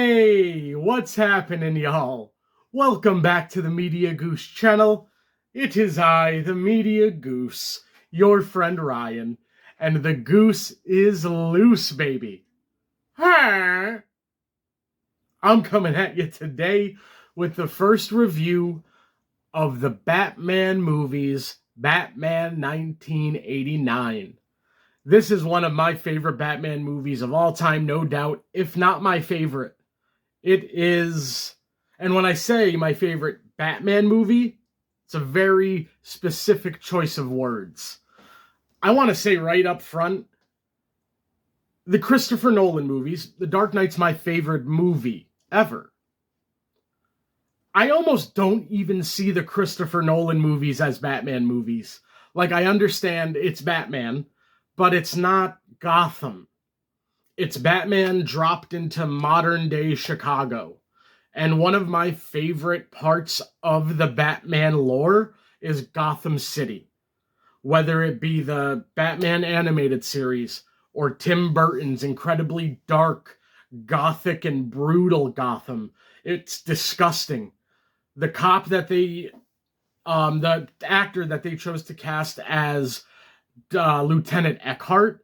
Hey, what's happening, y'all? Welcome back to the Media Goose channel. It is I, the Media Goose, your friend Ryan, and the goose is loose, baby. Huh? I'm coming at you today with the first review of the Batman movies, Batman 1989. This is one of my favorite Batman movies of all time, no doubt, if not my favorite. It is, and when I say my favorite Batman movie, it's a very specific choice of words. I want to say right up front, the Christopher Nolan movies, The Dark Knight's my favorite movie ever. I almost don't even see the Christopher Nolan movies as Batman movies. Like, I understand it's Batman, but it's not Gotham. It's Batman dropped into modern day Chicago. And one of my favorite parts of the Batman lore is Gotham City. Whether it be the Batman animated series or Tim Burton's incredibly dark, gothic, and brutal Gotham. It's disgusting. The cop that the actor that they chose to cast as Lieutenant Eckhart,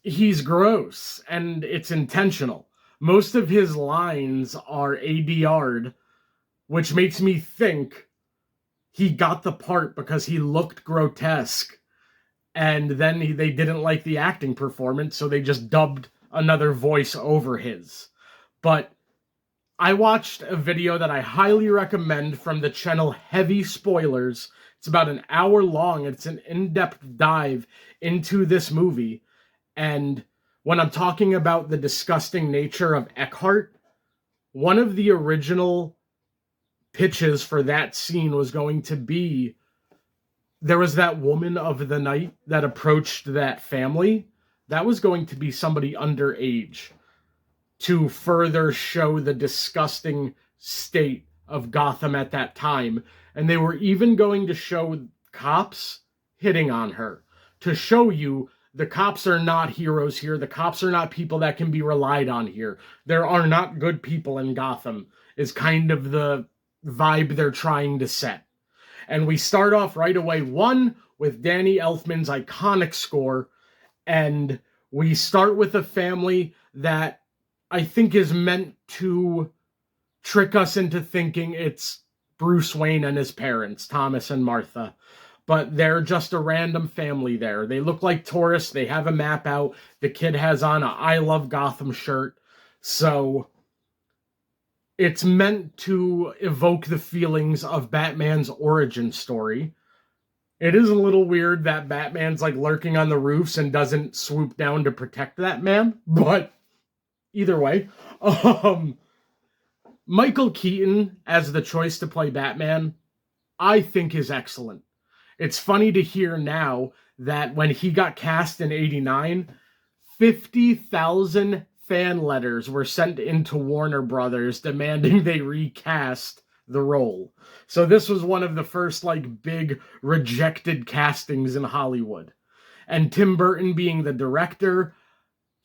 he's gross, and it's intentional. Most of his lines are ADR'd, which makes me think he got the part because he looked grotesque, and then they didn't like the acting performance, so they just dubbed another voice over his. But I watched a video that I highly recommend from the channel Heavy Spoilers. It's about an hour long. It's an in-depth dive into this movie. And when I'm talking about the disgusting nature of Eckhart, one of the original pitches for that scene was going to be, there was that woman of the night that approached that family. That was going to be somebody underage to further show the disgusting state of Gotham at that time. And they were even going to show cops hitting on her to show you the cops are not heroes here. The cops are not people that can be relied on here. There are not good people in Gotham, is kind of the vibe they're trying to set. And we start off right away, one, with Danny Elfman's iconic score, and we start with a family that I think is meant to trick us into thinking it's Bruce Wayne and his parents, Thomas and Martha. But they're just a random family there. They look like tourists. They have a map out. The kid has on a I Love Gotham shirt. So it's meant to evoke the feelings of Batman's origin story. It is a little weird that Batman's like lurking on the roofs and doesn't swoop down to protect that man. But either way, Michael Keaton as the choice to play Batman, I think is excellent. It's funny to hear now that when he got cast in 89, 50,000 fan letters were sent into Warner Brothers demanding they recast the role. So this was one of the first big rejected castings in Hollywood. And Tim Burton being the director,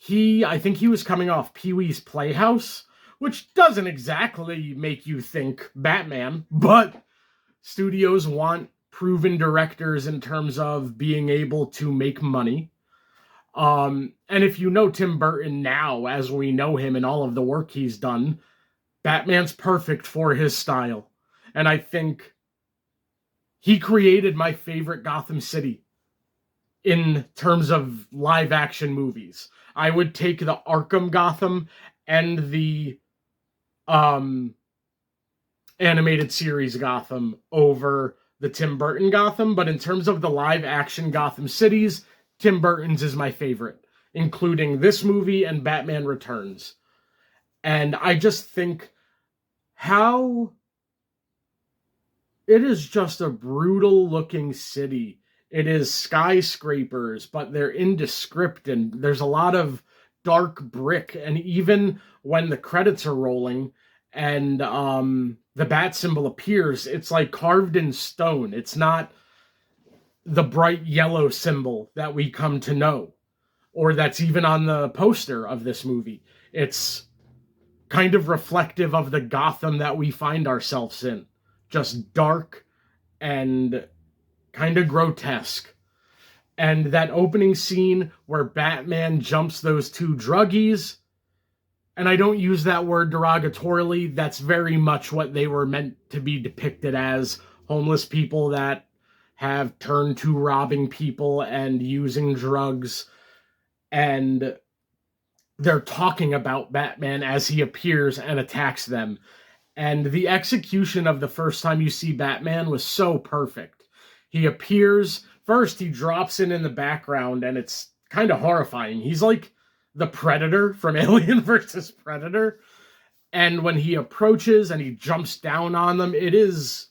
I think he was coming off Pee-wee's Playhouse, which doesn't exactly make you think Batman, but studios want proven directors in terms of being able to make money. And if you know Tim Burton now, as we know him and all of the work he's done, Batman's perfect for his style. And I think he created my favorite Gotham City in terms of live action movies. I would take the Arkham Gotham and the animated series Gotham over the Tim Burton Gotham, but in terms of the live action Gotham cities, Tim Burton's is my favorite, including this movie and Batman Returns. And I just think how it is just a brutal looking city. It is skyscrapers, but they're indescript, and there's a lot of dark brick. And even when the credits are rolling and the bat symbol appears, it's like carved in stone. It's not the bright yellow symbol that we come to know, or that's even on the poster of this movie. It's kind of reflective of the Gotham that we find ourselves in. Just dark and kind of grotesque. And that opening scene where Batman jumps those two druggies, and I don't use that word derogatorily, that's very much what they were meant to be depicted as, homeless people that have turned to robbing people and using drugs, and they're talking about Batman as he appears and attacks them. And the execution of the first time you see Batman was so perfect. He appears, first he drops in the background, and it's kind of horrifying. He's like the Predator from Alien versus Predator. And when he approaches and he jumps down on them, it is,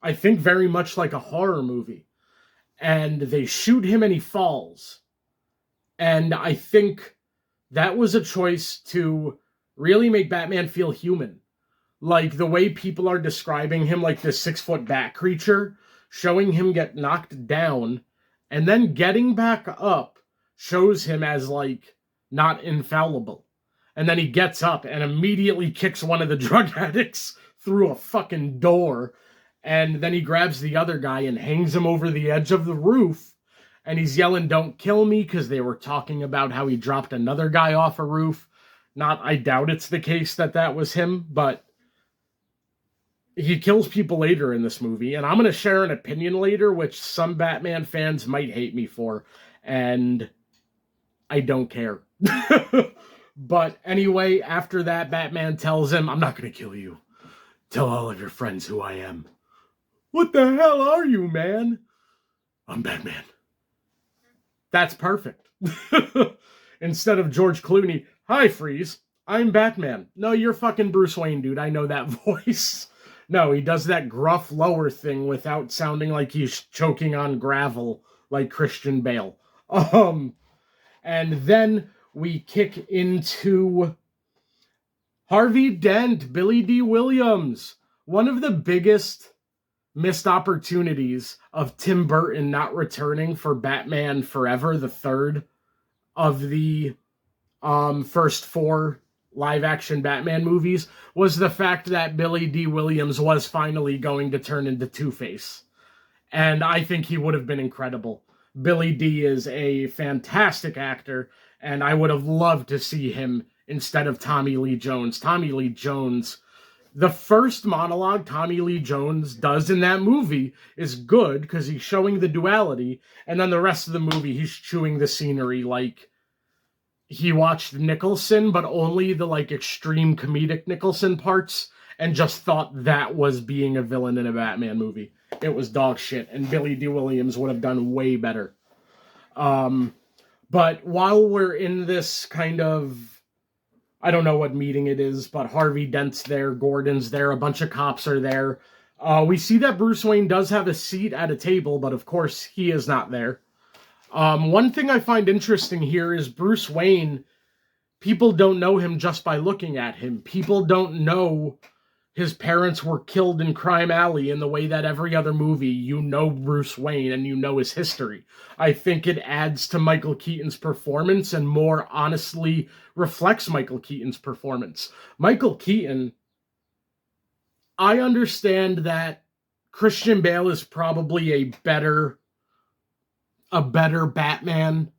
I think, very much like a horror movie. And they shoot him and he falls. And I think that was a choice to really make Batman feel human. Like the way people are describing him, like this 6-foot bat creature, showing him get knocked down and then getting back up shows him as like not infallible. And then he gets up and immediately kicks one of the drug addicts through a fucking door. And then he grabs the other guy and hangs him over the edge of the roof. And he's yelling, "Don't kill me," because they were talking about how he dropped another guy off a roof. I doubt it's the case that was him, but he kills people later in this movie. And I'm going to share an opinion later, which some Batman fans might hate me for. And I don't care. But anyway, after that, Batman tells him, "I'm not going to kill you. Tell all of your friends who I am." "What the hell are you, man?" "I'm Batman." That's perfect. Instead of George Clooney, "Hi, Freeze. I'm Batman." "No, you're fucking Bruce Wayne, dude. I know that voice." No, he does that gruff lower thing without sounding like he's choking on gravel like Christian Bale. And then we kick into Harvey Dent, Billy D. Williams. One of the biggest missed opportunities of Tim Burton not returning for Batman Forever, the third of the first 4 live-action Batman movies, was the fact that Billy D. Williams was finally going to turn into Two-Face. And I think he would have been incredible. Billy D. is a fantastic actor, and I would have loved to see him instead of Tommy Lee Jones. Tommy Lee Jones, the first monologue Tommy Lee Jones does in that movie is good because he's showing the duality, and then the rest of the movie he's chewing the scenery like he watched Nicholson, but only the like extreme comedic Nicholson parts, and just thought that was being a villain in a Batman movie. It was dog shit, and Billy D. Williams would have done way better. But while we're in this kind of, I don't know what meeting it is, but Harvey Dent's there, Gordon's there, a bunch of cops are there. We see that Bruce Wayne does have a seat at a table, but of course he is not there. One thing I find interesting here is Bruce Wayne, people don't know him just by looking at him. People don't know his parents were killed in Crime Alley in the way that every other movie, you know Bruce Wayne and you know his history. I think it adds to Michael Keaton's performance and more honestly reflects Michael Keaton's performance. Michael Keaton, I understand that Christian Bale is probably a better Batman.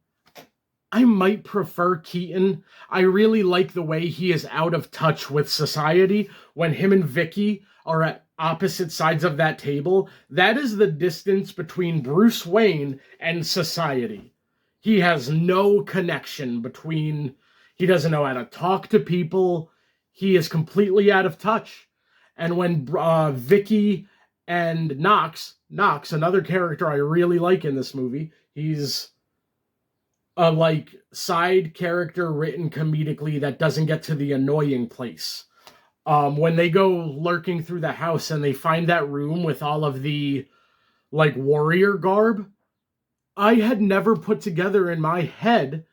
I might prefer Keaton. I really like the way he is out of touch with society. When him and Vicky are at opposite sides of that table, that is the distance between Bruce Wayne and society. He has no connection between, he doesn't know how to talk to people. He is completely out of touch. And when Vicky and Knox, another character I really like in this movie, he's a like side character written comedically that doesn't get to the annoying place. When they go lurking through the house and they find that room with all of the like warrior garb, I had never put together in my head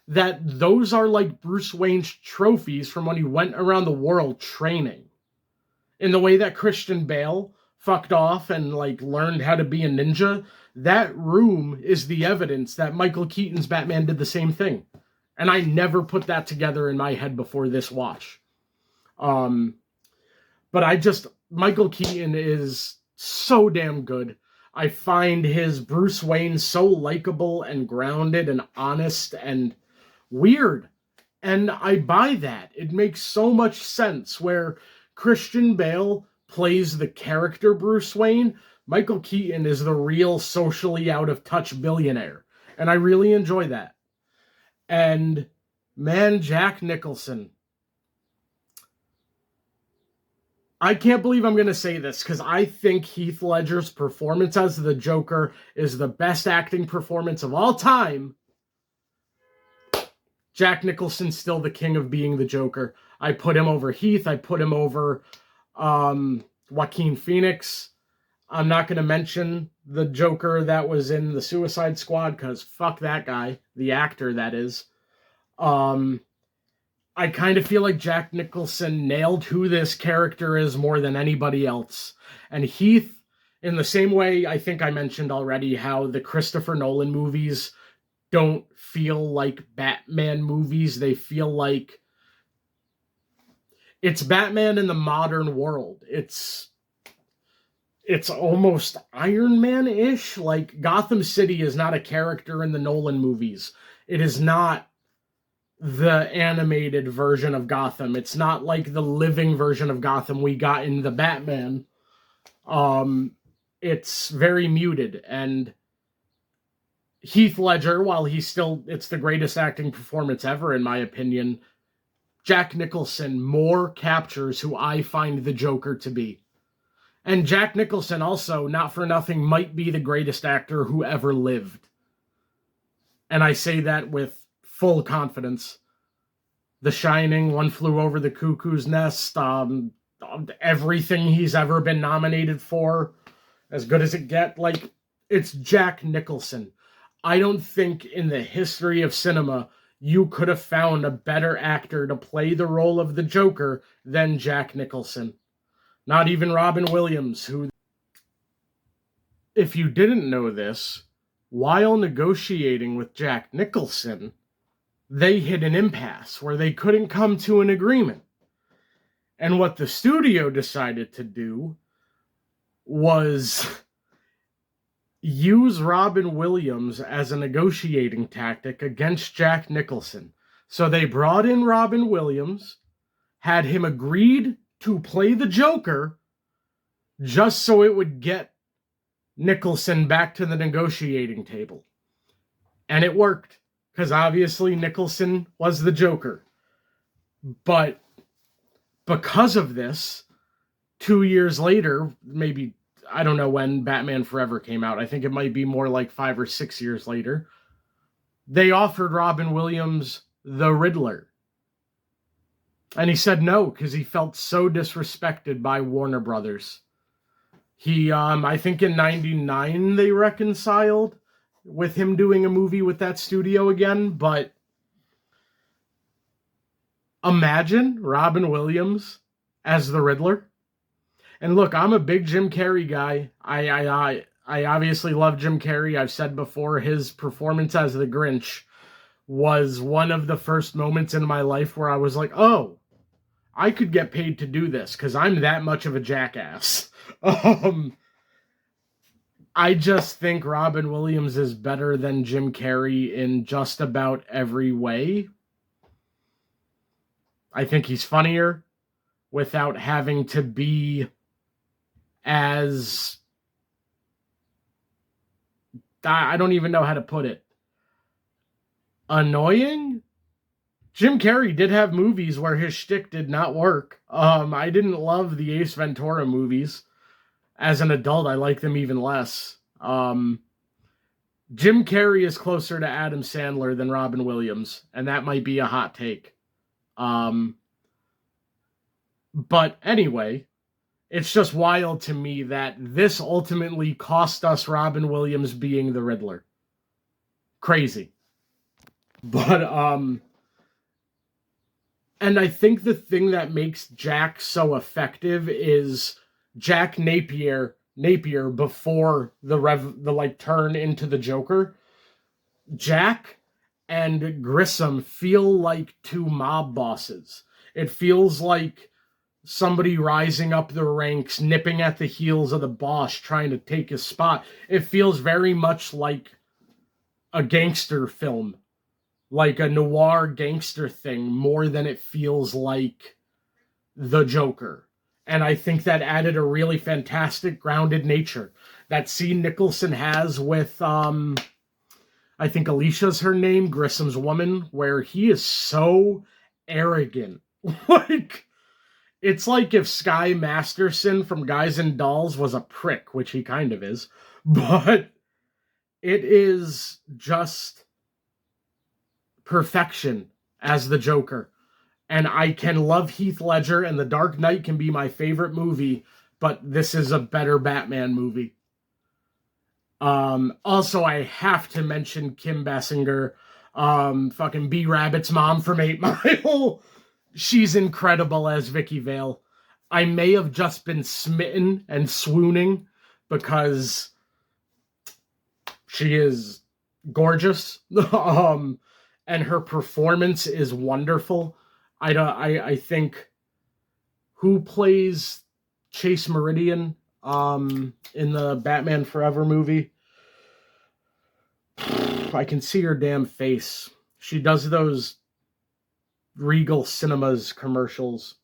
that those are like Bruce Wayne's trophies from when he went around the world training. In the way that Christian Bale fucked off and like learned how to be a ninja, that room is the evidence that Michael Keaton's Batman did the same thing. And I never put that together in my head before this watch. Um, but Michael Keaton is so damn good. I find his Bruce Wayne so likable and grounded and honest and weird. And I buy that. It makes so much sense where Christian Bale plays the character Bruce Wayne. Michael Keaton is the real socially out of touch billionaire. And I really enjoy that. And man, Jack Nicholson. I can't believe I'm going to say this because I think Heath Ledger's performance as the Joker is the best acting performance of all time. Jack Nicholson's still the king of being the Joker. I put him over Heath. I put him over Joaquin Phoenix. I'm not going to mention the Joker that was in the Suicide Squad because fuck that guy, the actor that is. I kind of feel like Jack Nicholson nailed who this character is more than anybody else. And Heath, in the same way I think I mentioned already how the Christopher Nolan movies don't feel like Batman movies. They feel like it's Batman in the modern world. It's almost Iron Man-ish. Like Gotham City is not a character in the Nolan movies. It is not the animated version of Gotham. It's not like the living version of Gotham we got in the Batman. It's very muted, and Heath Ledger, while it's the greatest acting performance ever in my opinion, Jack Nicholson more captures who I find the Joker to be. And Jack Nicholson also, not for nothing, might be the greatest actor who ever lived. And I say that with full confidence. The Shining, One Flew Over the Cuckoo's Nest, everything he's ever been nominated for, as good as it get, like, it's Jack Nicholson. I don't think in the history of cinema you could have found a better actor to play the role of the Joker than Jack Nicholson. Not even Robin Williams, who, if you didn't know this, while negotiating with Jack Nicholson, they hit an impasse where they couldn't come to an agreement. And what the studio decided to do was use Robin Williams as a negotiating tactic against Jack Nicholson. So they brought in Robin Williams, had him agreed to play the Joker, just so it would get Nicholson back to the negotiating table. And it worked, because obviously Nicholson was the Joker. But because of this, 2 years later, maybe, I don't know when Batman Forever came out, I think it might be more like 5 or 6 years later, they offered Robin Williams the Riddler. And he said no, because he felt so disrespected by Warner Brothers. He, I think in 99 they reconciled with him doing a movie with that studio again, but imagine Robin Williams as the Riddler. And look, I'm a big Jim Carrey guy. I obviously love Jim Carrey. I've said before, his performance as the Grinch was one of the first moments in my life where I was like, oh, I could get paid to do this because I'm that much of a jackass. I just think Robin Williams is better than Jim Carrey in just about every way. I think he's funnier without having to be as... I don't even know how to put it. Annoying? Jim Carrey did have movies where his shtick did not work. I didn't love the Ace Ventura movies. As an adult, I like them even less. Jim Carrey is closer to Adam Sandler than Robin Williams, and that might be a hot take. But anyway, it's just wild to me that this ultimately cost us Robin Williams being the Riddler. Crazy. But, and I think the thing that makes Jack so effective is Jack Napier before the turn into the Joker. Jack and Grissom feel like two mob bosses. It feels like somebody rising up the ranks, nipping at the heels of the boss, trying to take his spot. It feels very much like a gangster film, like a noir gangster thing, more than it feels like the Joker. And I think that added a really fantastic grounded nature. That scene Nicholson has with I think Alicia's her name, Grissom's woman, where he is so arrogant. Like, it's like if Sky Masterson from Guys and Dolls was a prick, which he kind of is. But it is just perfection as the Joker. And I can love Heath Ledger, and The Dark Knight can be my favorite movie, but this is a better Batman movie. Also, I have to mention Kim Basinger, fucking B Rabbit's mom from 8 Mile. She's incredible as Vicky Vale. I may have just been smitten and swooning because she is gorgeous. And her performance is wonderful. I think who plays Chase Meridian in the Batman Forever movie? I can see her damn face. She does those Regal Cinemas commercials.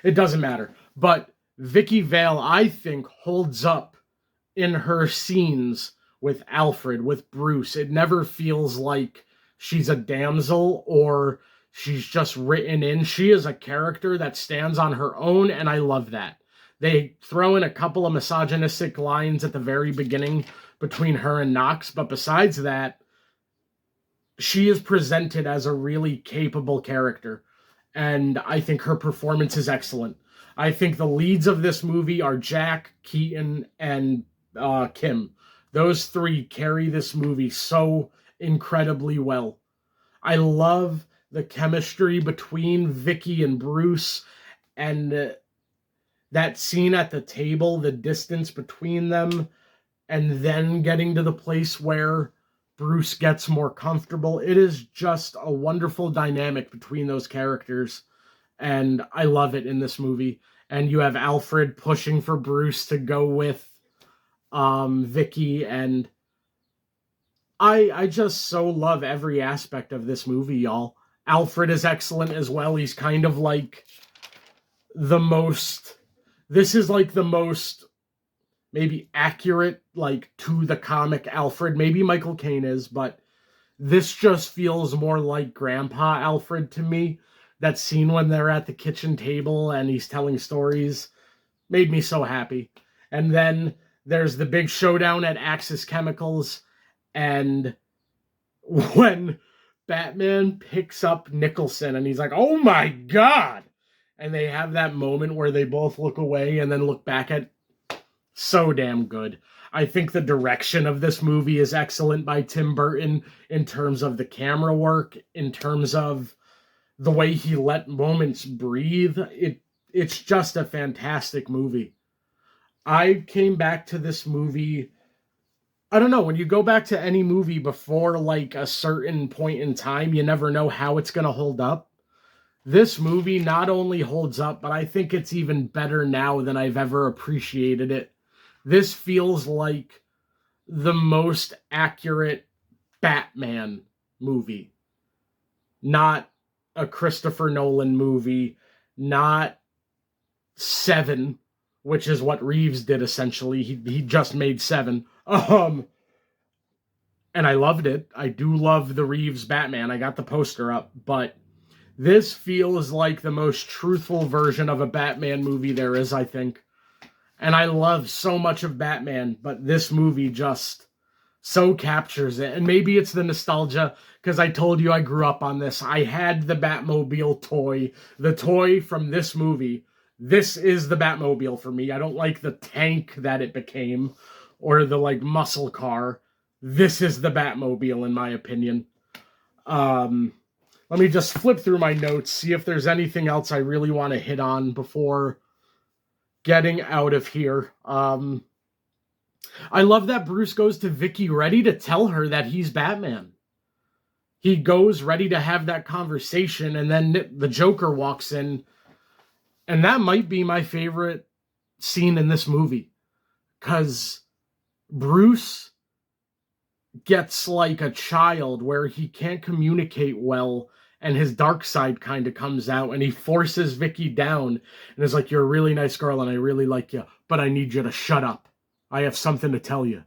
It doesn't matter. But Vicky Vale, I think, holds up in her scenes with Alfred, with Bruce. It never feels like she's a damsel or she's just written in. She is a character that stands on her own, and I love that. They throw in a couple of misogynistic lines at the very beginning between her and Knox, but besides that, she is presented as a really capable character, and I think her performance is excellent. I think the leads of this movie are Jack, Keaton, and Kim. Those three carry this movie so incredibly well. I love the chemistry between Vicky and Bruce, and that scene at the table, the distance between them, and then getting to the place where Bruce gets more comfortable. It is just a wonderful dynamic between those characters, and I love it in this movie. And you have Alfred pushing for Bruce to go with Vicky, and I just so love every aspect of this movie, y'all. Alfred is excellent as well. He's kind of like the most... This is like the most maybe accurate, like, to the comic Alfred. Maybe Michael Caine is, but this just feels more like Grandpa Alfred to me. That scene when they're at the kitchen table and he's telling stories made me so happy. And then there's the big showdown at Axis Chemicals, and when Batman picks up Nicholson and he's like, oh my God! And they have that moment where they both look away and then look back at... So damn good. I think the direction of this movie is excellent by Tim Burton in terms of the camera work, in terms of the way he let moments breathe. It's just a fantastic movie. I came back to this movie... I don't know, when you go back to any movie before like a certain point in time, you never know how it's going to hold up. This movie not only holds up, but I think it's even better now than I've ever appreciated it. This feels like the most accurate Batman movie. Not a Christopher Nolan movie, not Seven, which is what Reeves did essentially. He just made Seven. And I loved it. I do love the Reeves Batman. I got the poster up, but this feels like the most truthful version of a Batman movie there is, I think. And I love so much of Batman, but this movie just so captures it. And maybe it's the nostalgia, because I told you I grew up on this. I had the Batmobile toy, the toy from this movie. This is the Batmobile for me. I don't like the tank that it became, or the like muscle car. This is the Batmobile in my opinion. Let me just flip through my notes, see if there's anything else I really want to hit on before getting out of here. I love that Bruce goes to Vicky ready to tell her that he's Batman. He goes ready to have that conversation, and then the Joker walks in And that might be my favorite scene in this movie, because Bruce gets like a child where he can't communicate well, and his dark side kind of comes out, and he forces Vicky down and is like, "You're a really nice girl and I really like you, but I need you to shut up. I have something to tell you."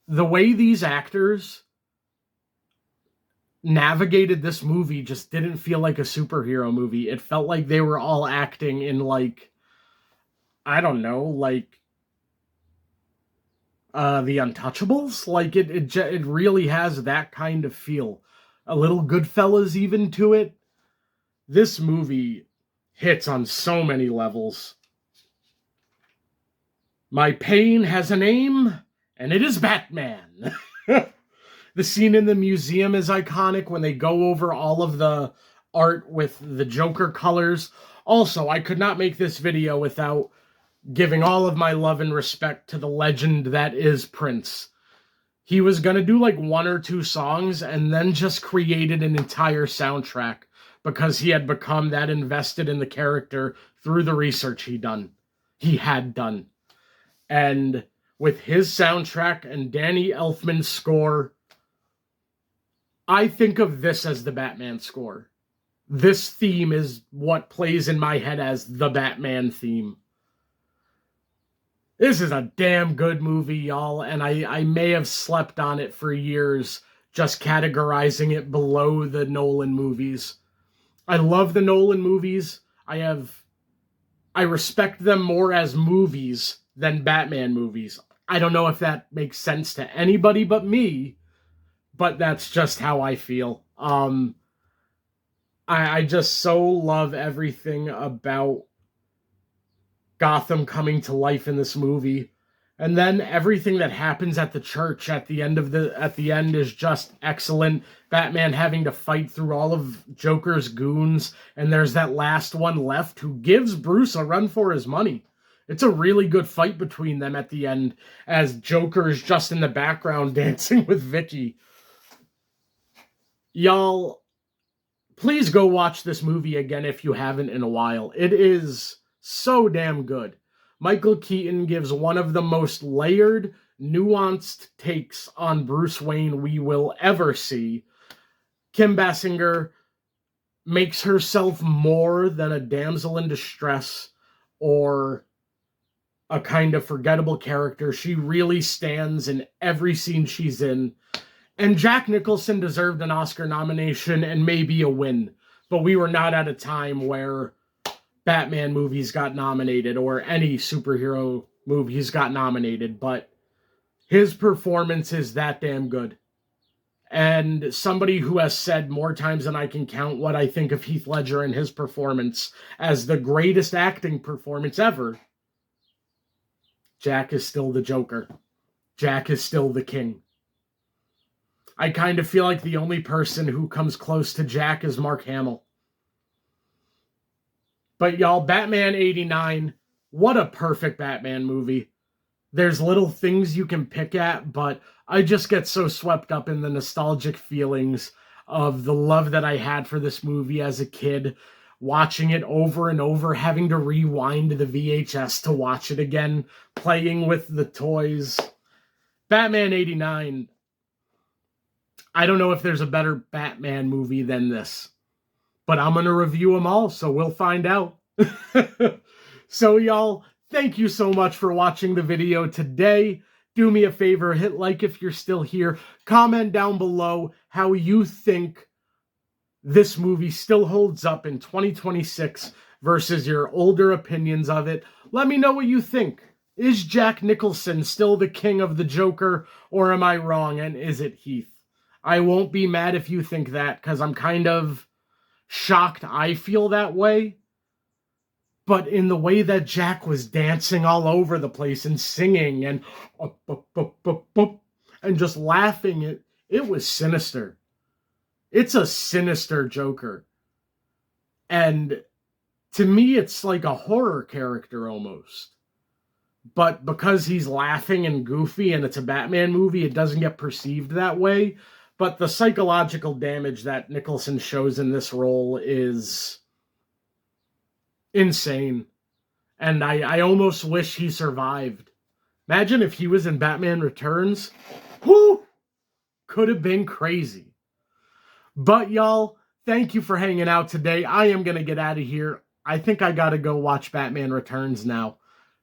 The way these actors navigated this movie just didn't feel like a superhero movie. It felt like they were all acting in, like, I don't know, like The Untouchables. Like, it really has that kind of feel. A little Goodfellas even to it. This movie hits on so many levels. My pain has a name, and it is Batman. The scene in the museum is iconic when they go over all of the art with the Joker colors. Also, I could not make this video without giving all of my love and respect to the legend that is Prince. He was going to do like 1 or 2 songs and then just created an entire soundtrack because he had become that invested in the character through the research he had done. And with his soundtrack and Danny Elfman's score, I think of this as the Batman score. This theme is what plays in my head as the Batman theme. This is a damn good movie, y'all, and I may have slept on it for years, just categorizing it below the Nolan movies. I love the Nolan movies. I respect them more as movies than Batman movies. I don't know if that makes sense to anybody but me, but that's just how I feel. I just so love everything about Gotham coming to life in this movie. And then everything that happens at the church at the end is just excellent. Batman having to fight through all of Joker's goons, and there's that last one left who gives Bruce a run for his money. It's a really good fight between them at the end, as Joker is just in the background dancing with Vicky. Y'all, please go watch this movie again if you haven't in a while. It is so damn good. Michael Keaton gives one of the most layered, nuanced takes on Bruce Wayne we will ever see. Kim Basinger makes herself more than a damsel in distress or a kind of forgettable character. She really stands in every scene she's in. And Jack Nicholson deserved an Oscar nomination and maybe a win, but we were not at a time where Batman movies got nominated or any superhero movies got nominated, but his performance is that damn good. And somebody who has said more times than I can count what I think of Heath Ledger and his performance as the greatest acting performance ever, Jack is still the Joker. Jack is still the king. I kind of feel like the only person who comes close to Jack is Mark Hamill. But y'all, Batman 89, what a perfect Batman movie. There's little things you can pick at, but I just get so swept up in the nostalgic feelings of the love that I had for this movie as a kid, watching it over and over, having to rewind the VHS to watch it again, playing with the toys. Batman 89, I don't know if there's a better Batman movie than this, but I'm going to review them all, so we'll find out. So y'all, thank you so much for watching the video today. Do me a favor, hit like if you're still here. Comment down below how you think this movie still holds up in 2026 versus your older opinions of it. Let me know what you think. Is Jack Nicholson still the king of the Joker, or am I wrong, and is it Heath? I won't be mad if you think that, because I'm kind of shocked I feel that way. But in the way that Jack was dancing all over the place and singing and just laughing, it was sinister. It's a sinister Joker. And to me, it's like a horror character almost. But because he's laughing and goofy and it's a Batman movie, it doesn't get perceived that way. But the psychological damage that Nicholson shows in this role is insane. And I almost wish he survived. Imagine if he was in Batman Returns. Whoo! Could have been crazy. But y'all, thank you for hanging out today. I am going to get out of here. I think I got to go watch Batman Returns now.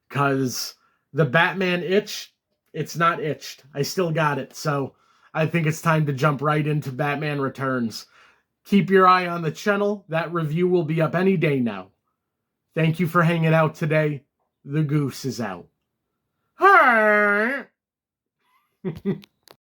Because the Batman itch, it's not itched. I still got it. So I think it's time to jump right into Batman Returns. Keep your eye on the channel. That review will be up any day now. Thank you for hanging out today. The goose is out.